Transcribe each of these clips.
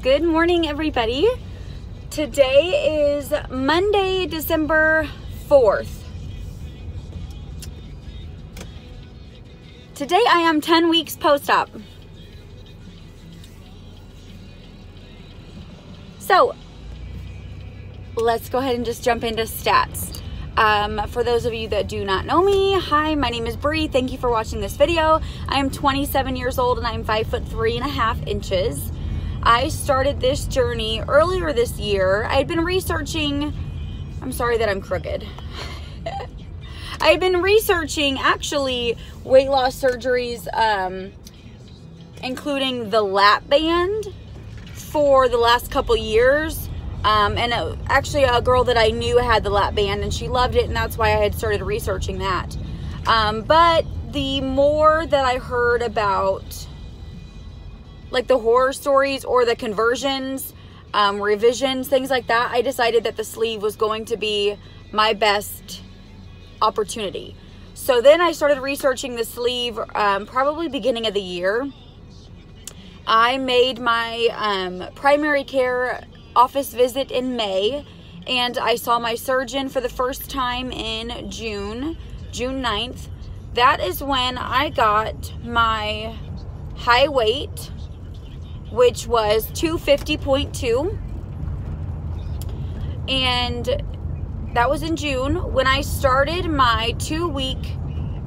Good morning, everybody. Today is Monday, December 4th. Today I am 10 weeks post-op. So, let's go ahead and just jump into stats. For those of you that do not know me, hi, my name is Bree. Thank you for watching this video. I am 27 years old and I'm 5'3.5". I started this journey earlier this year. I had been researching, I'm sorry that I'm crooked. I had been researching actually weight loss surgeries, including the lap band for the last couple years. Actually a girl that I knew had the lap band and she loved it, and that's why I had started researching that. But the more that I heard about like the horror stories or the conversions, revisions, things like that, I decided that the sleeve was going to be my best opportunity. So then I started researching the sleeve, probably beginning of the year. I made my primary care office visit in May, and I saw my surgeon for the first time in June 9th. That is when I got my high weight, which was 250.2, and that was in June. When I started my 2-week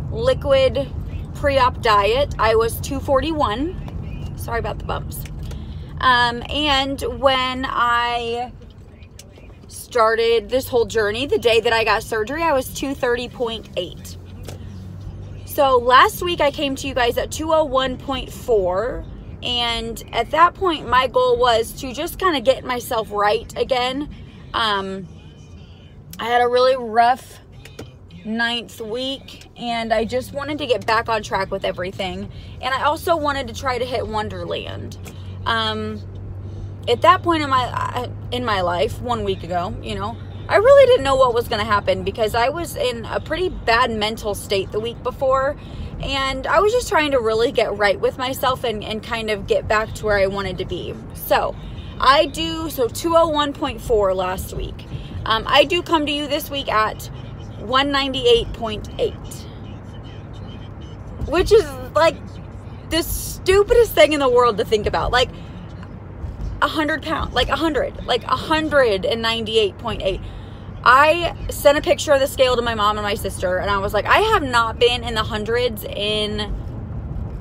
liquid pre-op diet, I was 241. Sorry about the bumps. And when I started this whole journey, the day that I got surgery, I was 230.8. So last week I came to you guys at 201.4. And at that point, my goal was to just kind of get myself right again. I had a really rough 9th week, and I just wanted to get back on track with everything. And I also wanted to try to hit Wonderland. At that point in my life, 1 week ago, you know, I really didn't know what was going to happen because I was in a pretty bad mental state the week before. And I was just trying to really get right with myself and kind of get back to where I wanted to be. So 201.4 last week. I do come to you this week at 198.8, which is like the stupidest thing in the world to think about. Like 100 pounds, like 198.8. I sent a picture of the scale to my mom and my sister, and I was like, I have not been in the hundreds in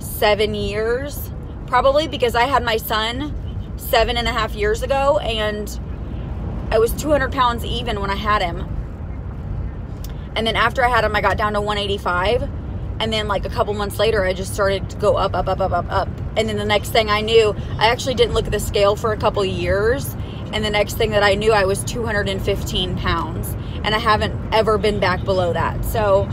7 years, probably because I had my son 7.5 years ago, and I was 200 pounds even when I had him. And then after I had him, I got down to 185, and then like a couple months later, I just started to go up. And then the next thing I knew, I actually didn't look at the scale for a couple years. And the next thing that I knew, I was 215 pounds. And I haven't ever been back below that. So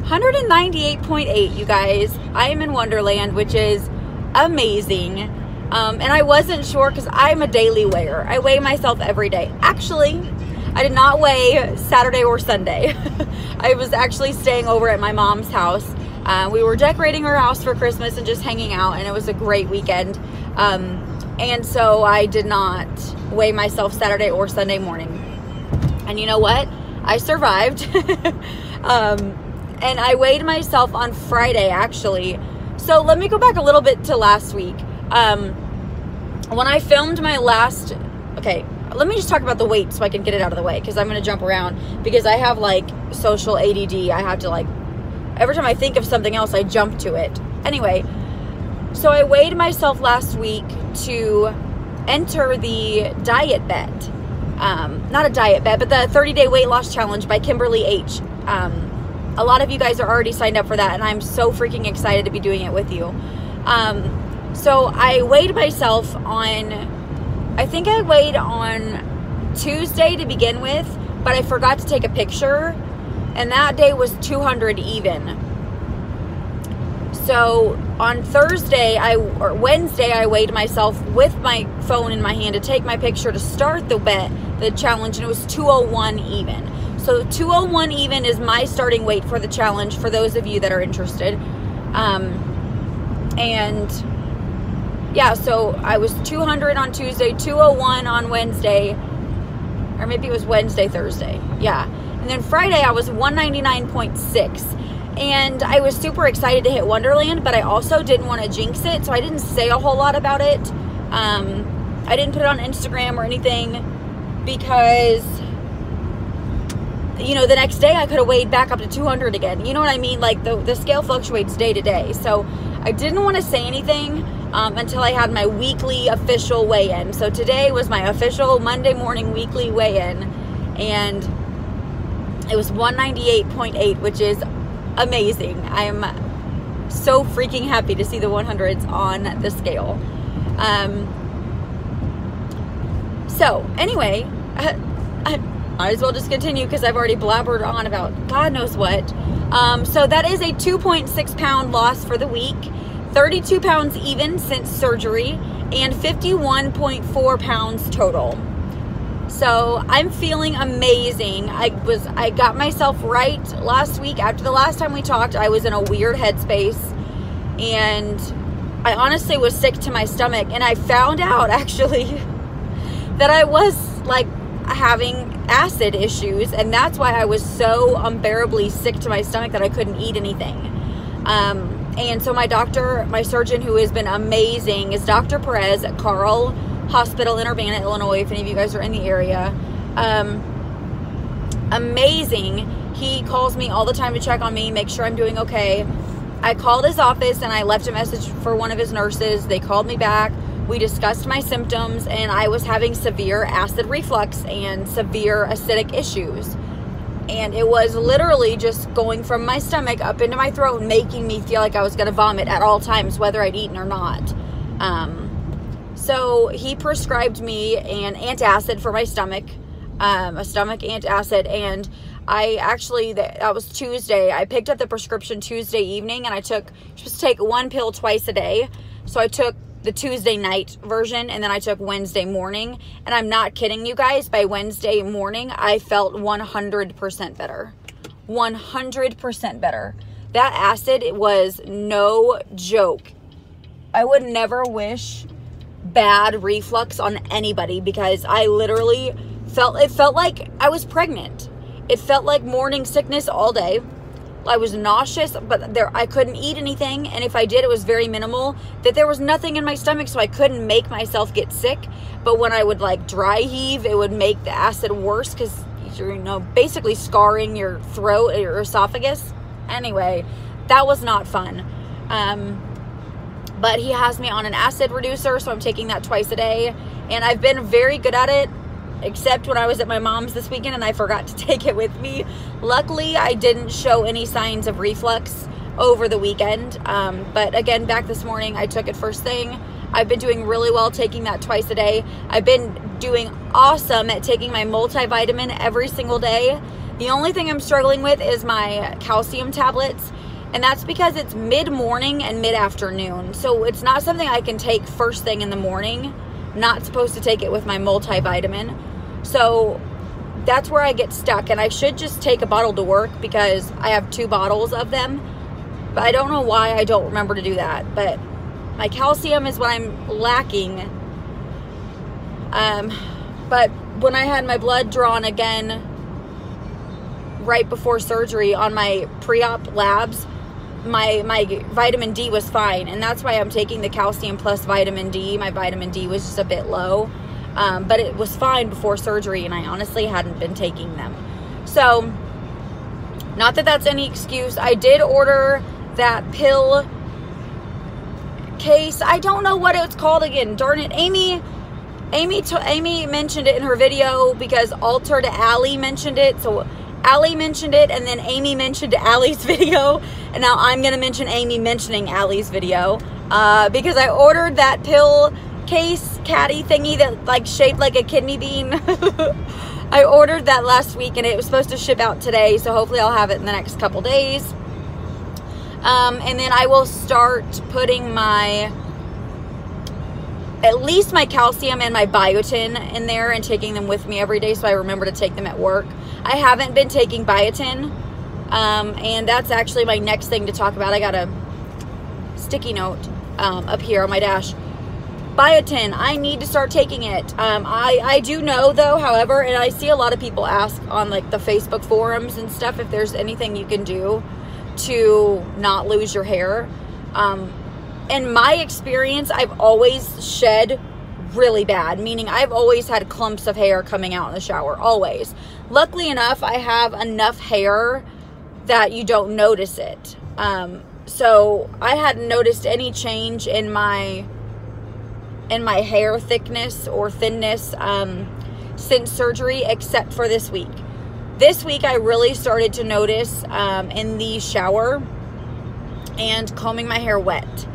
198.8, you guys. I am in Wonderland, which is amazing. And I wasn't sure because I'm a daily weigher. I weigh myself every day. Actually, I did not weigh Saturday or Sunday. I was actually staying over at my mom's house. We were decorating her house for Christmas and just hanging out. And it was a great weekend. And so I did not weigh myself Saturday or Sunday morning. And you know what? I survived. And I weighed myself on Friday, actually. So let me go back a little bit to last week. When I filmed my last... Okay, let me just talk about the weight so I can get it out of the way, because I'm going to jump around. Because I have, like, social ADD. I have to, like... Every time I think of something else, I jump to it. Anyway... So I weighed myself last week to enter the diet bet. Not a diet bet, but the 30-day weight loss challenge by Kimberly H. A lot of you guys are already signed up for that, and I'm so freaking excited to be doing it with you. So I weighed myself on, I think I weighed on Tuesday to begin with, but I forgot to take a picture, and that day was 200 even. So on Wednesday, I weighed myself with my phone in my hand to take my picture to start the challenge, and it was 201 even. So 201 even is my starting weight for the challenge for those of you that are interested. And yeah, so I was 200 on Tuesday, 201 on Wednesday, or maybe it was Wednesday, Thursday. Yeah. And then Friday I was 199.6. And I was super excited to hit Wonderland, but I also didn't want to jinx it, so I didn't say a whole lot about it. I didn't put it on Instagram or anything because, you know, the next day I could have weighed back up to 200 again. You know what I mean? Like, the scale fluctuates day to day. So I didn't want to say anything until I had my weekly official weigh-in. So today was my official Monday morning weekly weigh-in, and it was 198.8, which is amazing. I'm so freaking happy to see the 100s on the scale. So anyway, I might as well just continue because I've already blabbered on about God knows what. So that is a 2.6 pound loss for the week, 32 pounds even since surgery, and 51.4 pounds total. So I'm feeling amazing. I got myself right last week. After the last time we talked, I was in a weird headspace, and I honestly was sick to my stomach, and I found out actually that I was like having acid issues, and that's why I was so unbearably sick to my stomach that I couldn't eat anything. And so my doctor, my surgeon, who has been amazing, is Dr. Perez at Carl Hospital in Urbana, Illinois, if any of you guys are in the area. Amazing. He calls me all the time to check on me, make sure I'm doing okay. I called his office and I left a message for one of his nurses. They called me back. We discussed my symptoms, and I was having severe acid reflux and severe acidic issues. And it was literally just going from my stomach up into my throat, making me feel like I was going to vomit at all times, whether I'd eaten or not. So he prescribed me an antacid for my stomach, a stomach antacid, and I actually, that was Tuesday. I picked up the prescription Tuesday evening, and I took, supposed to take one pill twice a day. So I took the Tuesday night version, and then I took Wednesday morning. And I'm not kidding you guys, by Wednesday morning, I felt 100% better. 100% better. That acid was no joke. I would never wish bad reflux on anybody, because I literally it felt like I was pregnant. It felt like morning sickness all day. I was nauseous, but I couldn't eat anything, and if I did, it was very minimal. That there was nothing in my stomach, so I couldn't make myself get sick. But when I would like dry heave, it would make the acid worse, because you're, you know, basically scarring your throat, your esophagus. Anyway, that was not fun. But he has me on an acid reducer, so I'm taking that twice a day, and I've been very good at it, except when I was at my mom's this weekend and I forgot to take it with me. Luckily, I didn't show any signs of reflux over the weekend. But again, back this morning, I took it first thing. I've been doing really well taking that twice a day. I've been doing awesome at taking my multivitamin every single day. The only thing I'm struggling with is my calcium tablets, and that's because it's mid-morning and mid-afternoon. So it's not something I can take first thing in the morning. Not supposed to take it with my multivitamin. So that's where I get stuck, and I should just take a bottle to work because I have 2 bottles of them, but I don't know why I don't remember to do that. But my calcium is what I'm lacking. But when I had my blood drawn again right before surgery on my pre-op labs, my vitamin D was fine, and that's why I'm taking the calcium plus vitamin D. My vitamin D was just a bit low, but it was fine before surgery, and I honestly hadn't been taking them. So, not that that's any excuse. I did order that pill case. I don't know what it's called again. Darn it. Amy mentioned it in her video because Alter to Allie mentioned it. So Allie mentioned it, and then Amy mentioned Allie's video, and now I'm going to mention Amy mentioning Allie's video, because I ordered that pill case caddy thingy that like shaped like a kidney bean. I ordered that last week, and it was supposed to ship out today, so hopefully I'll have it in the next couple days. And then I will start putting at least my calcium and my biotin in there and taking them with me every day, so I remember to take them at work. I haven't been taking biotin, and that's actually my next thing to talk about. I got a sticky note up here on my dash. Biotin, I need to start taking it. I do know though, however, and I see a lot of people ask on like the Facebook forums and stuff if there's anything you can do to not lose your hair. In my experience, I've always shed really bad, meaning I've always had clumps of hair coming out in the shower, always. Luckily enough, I have enough hair that you don't notice it. So I hadn't noticed any change in my hair thickness or thinness since surgery, except for this week. This week I really started to notice in the shower and combing my hair wet.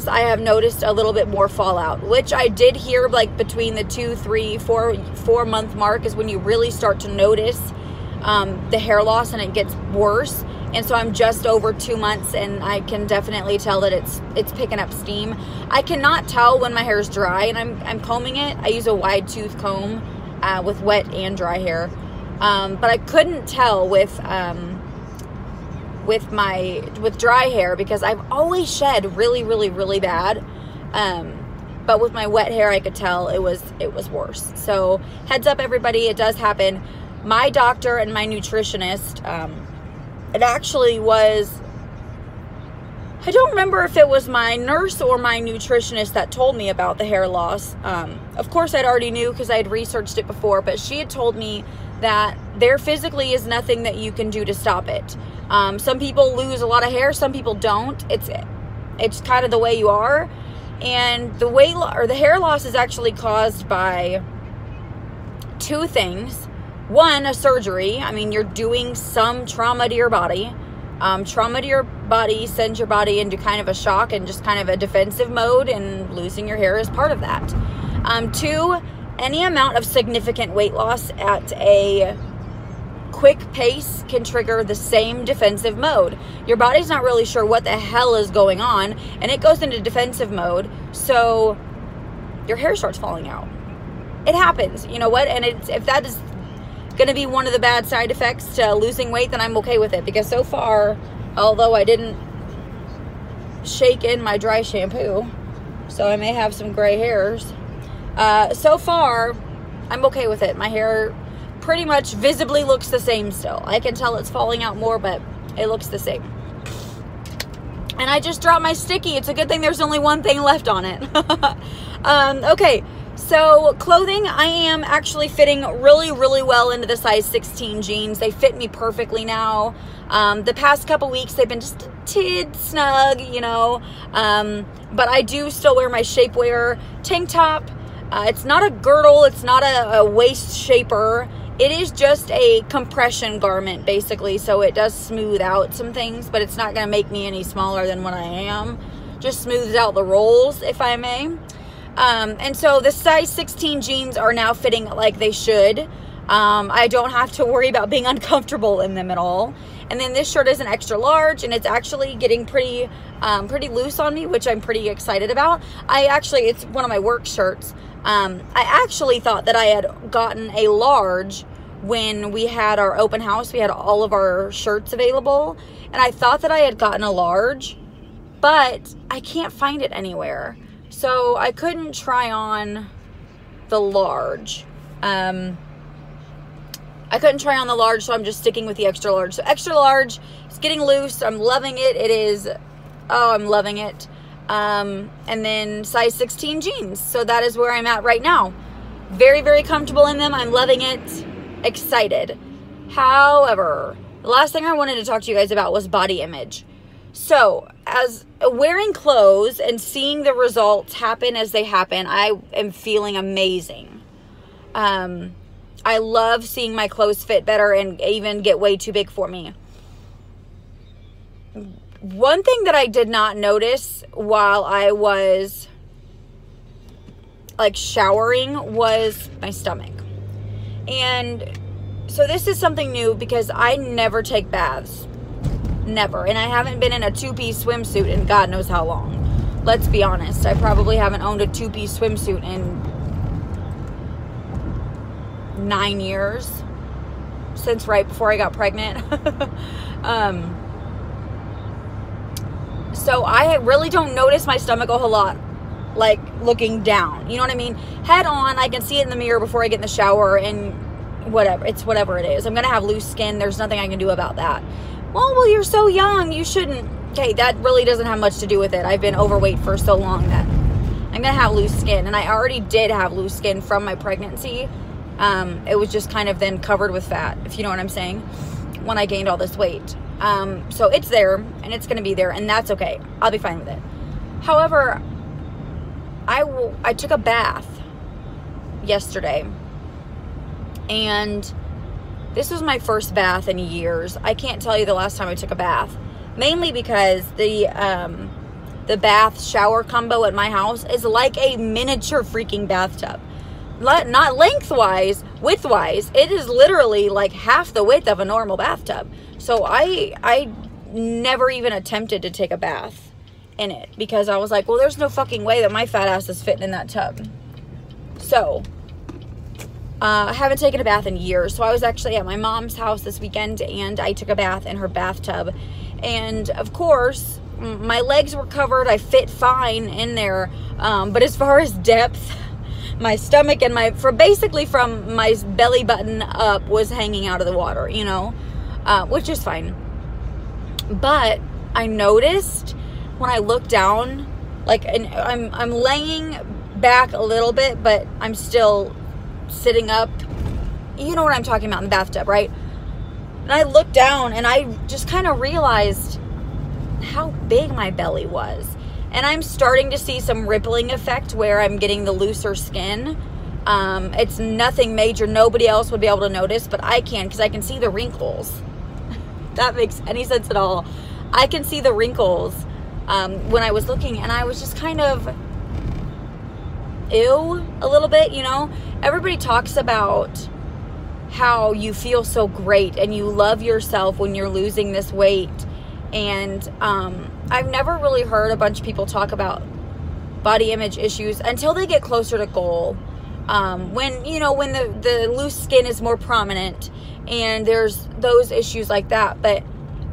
I have noticed a little bit more fallout, which I did hear like between the 2, 3, 4 month mark is when you really start to notice the hair loss and it gets worse. And so I'm just over 2 months and I can definitely tell that it's picking up steam. I cannot tell when my hair is dry and I'm combing it. I use a wide tooth comb with wet and dry hair. But I couldn't tell with dry hair because I've always shed really, really, really bad. But with my wet hair, I could tell it was worse. So heads up, everybody, it does happen. My doctor and my nutritionist, it actually was, I don't remember if it was my nurse or my nutritionist that told me about the hair loss. Of course, I'd already knew because I had researched it before, but she had told me that there physically is nothing that you can do to stop it. Some people lose a lot of hair, some people don't. It's kind of the way you are. And the hair loss is actually caused by 2 things. One, a surgery. I mean, you're doing some trauma to your body. Trauma to your body sends your body into kind of a shock and just kind of a defensive mode, and losing your hair is part of that. 2, any amount of significant weight loss at a quick pace can trigger the same defensive mode. Your body's not really sure what the hell is going on, and it goes into defensive mode, so your hair starts falling out. It happens, you know what? And if that is going to be one of the bad side effects to losing weight, then I'm okay with it, because so far, although I didn't shake in my dry shampoo, so I may have some gray hairs, so far I'm okay with it. My hair pretty much visibly looks the same still. I can tell it's falling out more, but it looks the same. And I just dropped my sticky. It's a good thing there's only one thing left on it. Okay, so clothing, I am actually fitting really, really well into the size 16 jeans. They fit me perfectly now. The past couple weeks, they've been just a tid snug, you know. But I do still wear my shapewear tank top. It's not a girdle. It's not a waist shaper. It is just a compression garment, basically. So it does smooth out some things, but it's not going to make me any smaller than what I am. Just smooths out the rolls, if I may. And so the size 16 jeans are now fitting like they should. I don't have to worry about being uncomfortable in them at all. And then this shirt is an extra large, and it's actually getting pretty loose on me, which I'm pretty excited about. It's one of my work shirts. I actually thought that I had gotten a large when we had our open house. We had all of our shirts available, and I thought that I had gotten a large, but I can't find it anywhere. So I couldn't try on the large. I couldn't try on the large, so I'm just sticking with the extra large. So extra large, it's getting loose. I'm loving it. I'm loving it. And then size 16 jeans. So that is where I'm at right now. Very, very comfortable in them. I'm loving it. Excited. However, the last thing I wanted to talk to you guys about was body image. So as wearing clothes and seeing the results happen as they happen, I am feeling amazing. I love seeing my clothes fit better and even get way too big for me. One thing that I did not notice while I was like showering was my stomach. And so this is something new because I never take baths. Never. And I haven't been in a 2-piece swimsuit in God knows how long. Let's be honest. I probably haven't owned a 2-piece swimsuit in 9 years. Since right before I got pregnant. So I really don't notice my stomach a whole lot, like looking down, you know what I mean? Head on, I can see it in the mirror before I get in the shower, and whatever it is. I'm going to have loose skin. There's nothing I can do about that. Well, you're so young, you shouldn't. Okay, that really doesn't have much to do with it. I've been overweight for so long that I'm going to have loose skin. And I already did have loose skin from my pregnancy. It was just kind of then covered with fat, if you know what I'm saying, when I gained all this weight. So it's there, and it's going to be there, and that's okay. I'll be fine with it. However, I took a bath yesterday, and this was my first bath in years. I can't tell you the last time I took a bath, mainly because the bath shower combo at my house is like a miniature freaking bathtub. Not lengthwise, widthwise. It is literally like half the width of a normal bathtub. So I never even attempted to take a bath in it, because I was like, well, there's no fucking way that my fat ass is fitting in that tub. So I haven't taken a bath in years. So I was actually at my mom's house this weekend, and I took a bath in her bathtub. And of course, my legs were covered. I fit fine in there. But as far as depth, my stomach and basically from my belly button up was hanging out of the water, you know, which is fine. But I noticed when I looked down, like, and I'm laying back a little bit, but I'm still sitting up. You know what I'm talking about in the bathtub, right? And I looked down, and I just kind of realized how big my belly was. And I'm starting to see some rippling effect where I'm getting the looser skin. It's nothing major. Nobody else would be able to notice, but I can, because I can see the wrinkles. If that makes any sense at all. I can see the wrinkles when I was looking, and I was just kind of ew a little bit, you know. Everybody talks about how you feel so great and you love yourself when you're losing this weight. And I've never really heard a bunch of people talk about body image issues until they get closer to goal. When the loose skin is more prominent and there's those issues like that. But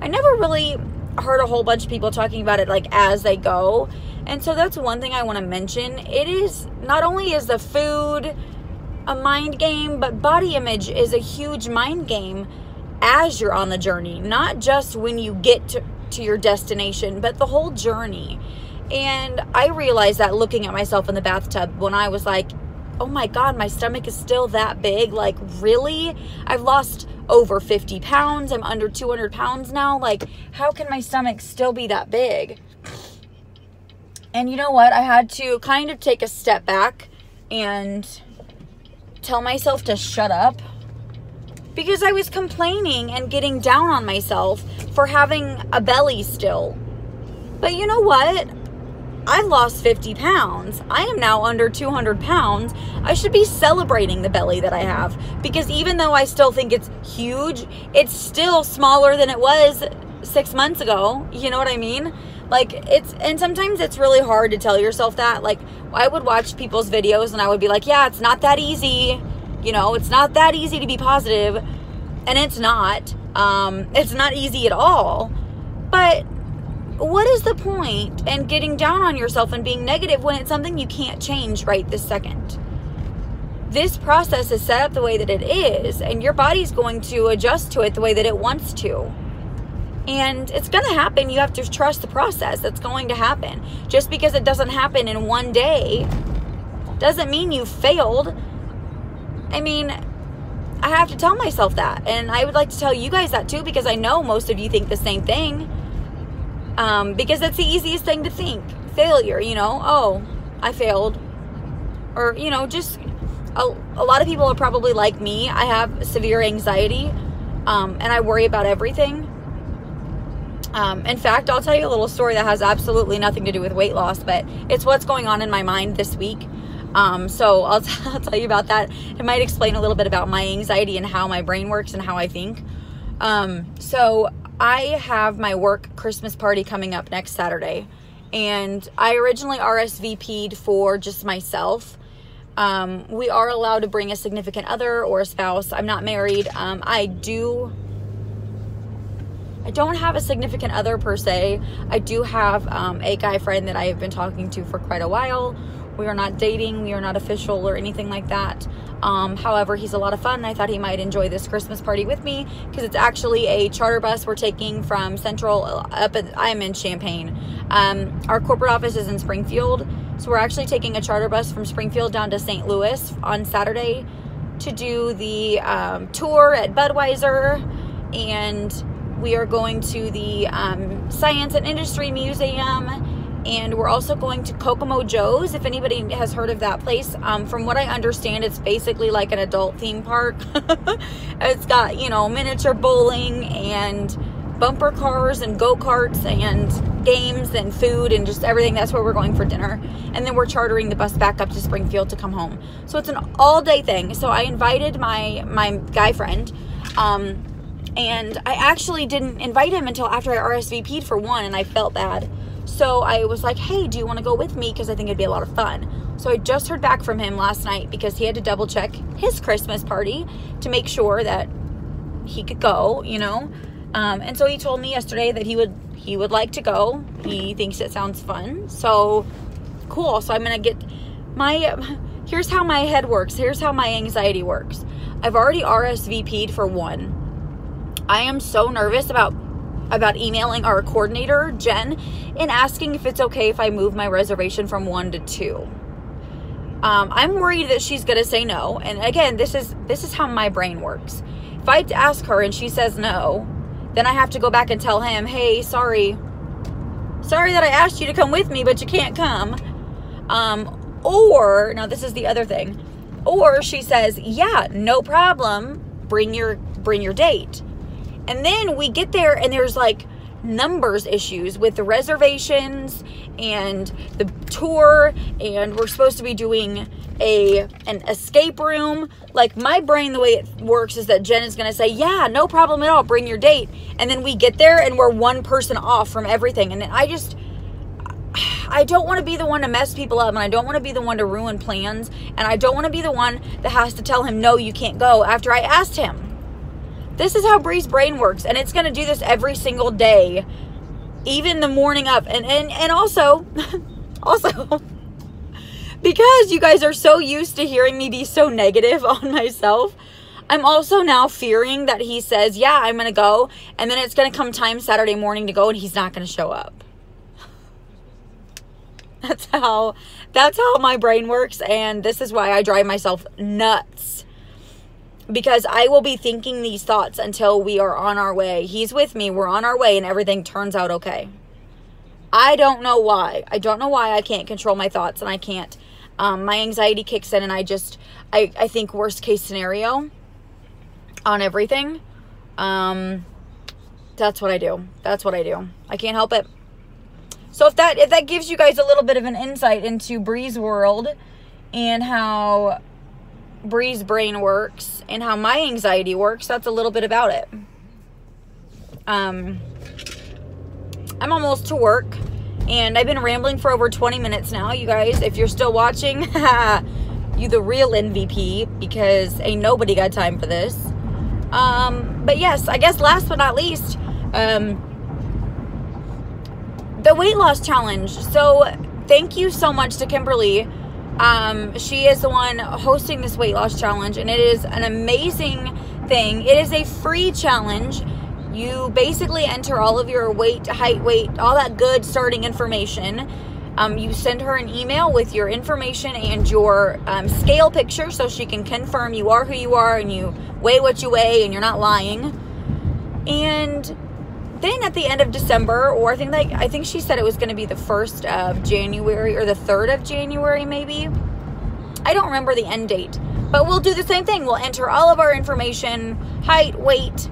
I never really heard a whole bunch of people talking about it like as they go. And so that's one thing I want to mention. It is, not only is the food a mind game, but body image is a huge mind game as you're on the journey, not just when you get to your destination, but the whole journey. And I realized that looking at myself in the bathtub when I was like, oh my God, my stomach is still that big. Like, really? I've lost over 50 pounds. I'm under 200 pounds now. Like, how can my stomach still be that big? And you know what? I had to kind of take a step back and tell myself to shut up, because I was complaining and getting down on myself for having a belly still. But you know what? I've lost 50 pounds. I am now under 200 pounds. I should be celebrating the belly that I have, because even though I still think it's huge, it's still smaller than it was 6 months ago. You know what I mean? Like, and sometimes it's really hard to tell yourself that. Like, I would watch people's videos and I would be like, yeah, it's not that easy. You know, it's not that easy to be positive. And it's not. It's not easy at all. But what is the point in getting down on yourself and being negative when it's something you can't change right this second? This process is set up the way that it is, and your body's going to adjust to it the way that it wants to. And it's going to happen. You have to trust the process. It's going to happen. Just because it doesn't happen in one day doesn't mean you failed. I mean, I have to tell myself that. And I would like to tell you guys that too, because I know most of you think the same thing. Because that's the easiest thing to think. Failure, you know. Oh, I failed. Or, you know, just a lot of people are probably like me. I have severe anxiety. And I worry about everything. In fact, I'll tell you a little story that has absolutely nothing to do with weight loss, but it's what's going on in my mind this week. So I'll tell you about that. It might explain a little bit about my anxiety and how my brain works and how I think. So I have my work Christmas party coming up next Saturday, and I originally RSVP'd for just myself. We are allowed to bring a significant other or a spouse. I'm not married. I do I don't have a significant other per se. I do have a guy friend that I have been talking to for quite a while. We are not dating. We are not official or anything like that. However, he's a lot of fun. I thought he might enjoy this Christmas party with me because it's actually a charter bus we're taking from Central I'm in Champaign. Our corporate office is in Springfield. So we're actually taking a charter bus from Springfield down to St. Louis on Saturday to do the tour at Budweiser, and we are going to the Science and Industry Museum, and we're also going to Kokomo Joe's, if anybody has heard of that place. From what I understand, it's basically like an adult theme park. It's got, you know, miniature bowling and bumper cars and go-karts and games and food and just everything. That's where we're going for dinner. And then we're chartering the bus back up to Springfield to come home. So it's an all-day thing. So I invited my guy friend, and I actually didn't invite him until after I RSVP'd for one, and I felt bad. So I was like, hey, do you want to go with me? Because I think it'd be a lot of fun. So I just heard back from him last night because he had to double check his Christmas party to make sure that he could go, you know. And so he told me yesterday that he would like to go. He thinks it sounds fun. So cool. So I'm going to get here's how my head works. Here's how my anxiety works. I've already RSVP'd for one. I am so nervous about emailing our coordinator, Jen, and asking if it's okay if I move my reservation from 1 to 2. I'm worried that she's going to say no. And again, this is how my brain works. If I ask her and she says no, then I have to go back and tell him, hey, sorry that I asked you to come with me, but you can't come. Or, now this is the other thing, or she says, yeah, no problem, bring your date. And then we get there and there's like numbers issues with the reservations and the tour, and we're supposed to be doing an escape room. Like, my brain, the way it works is that Jen is going to say, yeah, no problem at all, bring your date. And then we get there and we're one person off from everything. And I don't want to be the one to mess people up, and I don't want to be the one to ruin plans, and I don't want to be the one that has to tell him, no, you can't go after I asked him. This is how Bree's brain works, and it's going to do this every single day, even the morning up. And also, because you guys are so used to hearing me be so negative on myself, I'm also now fearing that he says, yeah, I'm going to go, and then it's going to come time Saturday morning to go, and he's not going to show up. That's how my brain works, and this is why I drive myself nuts. Because I will be thinking these thoughts until we are on our way. He's with me, we're on our way, and everything turns out okay. I don't know why. I don't know why I can't control my thoughts, and I can't. My anxiety kicks in, and I think worst case scenario on everything. That's what I do. That's what I do. I can't help it. So if that gives you guys a little bit of an insight into Bree's world and how Bree's brain works and how my anxiety works, that's a little bit about it. I'm almost to work, and I've been rambling for over 20 minutes now. You guys, if you're still watching, you the real MVP, because ain't nobody got time for this. But yes, I guess last but not least, the weight loss challenge. So thank you so much to Kimberly. She is the one hosting this weight loss challenge, and it is an amazing thing. It is a free challenge. You basically enter all of your weight, height, weight, all that good starting information. You send her an email with your information and your scale picture so she can confirm you are who you are and you weigh what you weigh and you're not lying. And then at the end of December, or I think she said it was going to be the 1st of January or the 3rd of January maybe. I don't remember the end date. But we'll do the same thing. We'll enter all of our information, height, weight,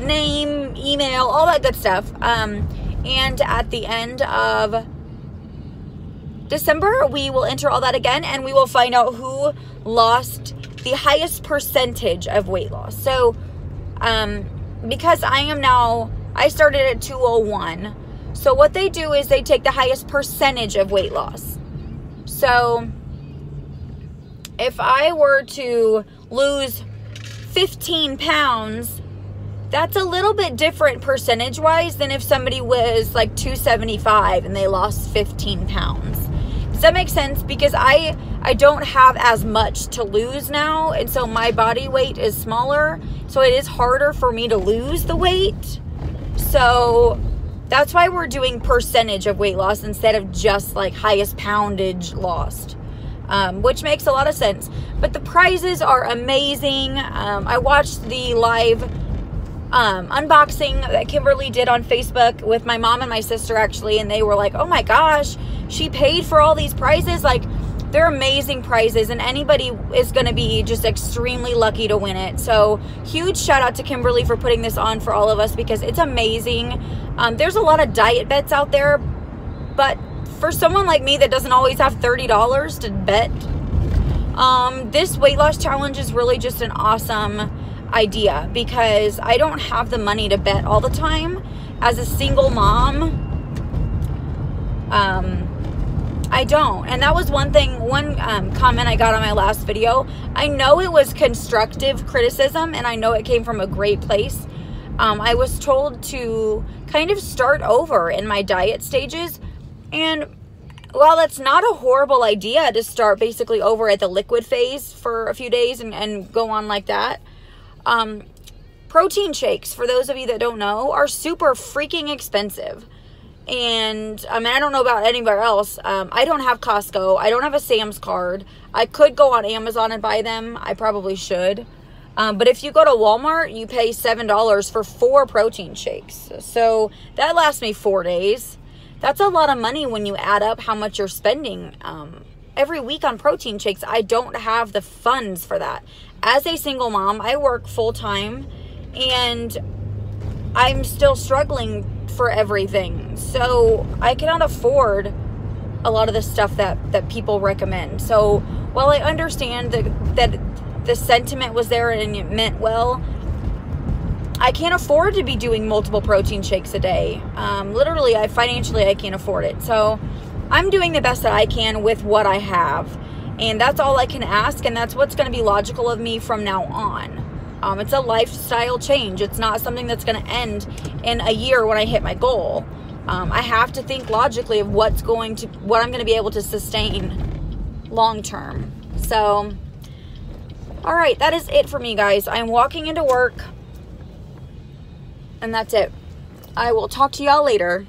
name, email, all that good stuff. And at the end of December, we will enter all that again, and we will find out who lost the highest percentage of weight loss. So, because I started at 201. So what they do is they take the highest percentage of weight loss. So if I were to lose 15 pounds, that's a little bit different percentage-wise than if somebody was like 275 and they lost 15 pounds. Does that make sense? Because I don't have as much to lose now, and so my body weight is smaller, so it is harder for me to lose the weight. So that's why we're doing percentage of weight loss instead of just like highest poundage lost, which makes a lot of sense. But the prizes are amazing. I watched the live unboxing that Kimberly did on Facebook with my mom and my sister, actually, and they were like, oh my gosh, she paid for all these prizes. Like, they're amazing prizes, and anybody is going to be just extremely lucky to win it. So huge shout out to Kimberly for putting this on for all of us, because it's amazing. There's a lot of diet bets out there, but for someone like me that doesn't always have $30 to bet, this weight loss challenge is really just an awesome idea, because I don't have the money to bet all the time as a single mom. I don't. And that was one comment I got on my last video. I know it was constructive criticism, and I know it came from a great place. I was told to kind of start over in my diet stages, and while that's not a horrible idea to start basically over at the liquid phase for a few days and go on like that, protein shakes, for those of you that don't know, are super freaking expensive. And I mean, I don't know about anywhere else. I don't have Costco. I don't have a Sam's card. I could go on Amazon and buy them. I probably should. But if you go to Walmart, you pay $7 for 4 protein shakes. So that lasts me 4 days. That's a lot of money when you add up how much you're spending every week on protein shakes. I don't have the funds for that. As a single mom, I work full time, and I'm still struggling for everything. So I cannot afford a lot of the stuff that people recommend. So while I understand that the sentiment was there and it meant well, I can't afford to be doing multiple protein shakes a day. Literally, financially, I can't afford it. So I'm doing the best that I can with what I have. And that's all I can ask. And that's what's going to be logical of me from now on. It's a lifestyle change. It's not something that's going to end in a year when I hit my goal. I have to think logically of what I'm going to be able to sustain long term. So, all right, that is it for me, guys. I'm walking into work, and that's it. I will talk to y'all later.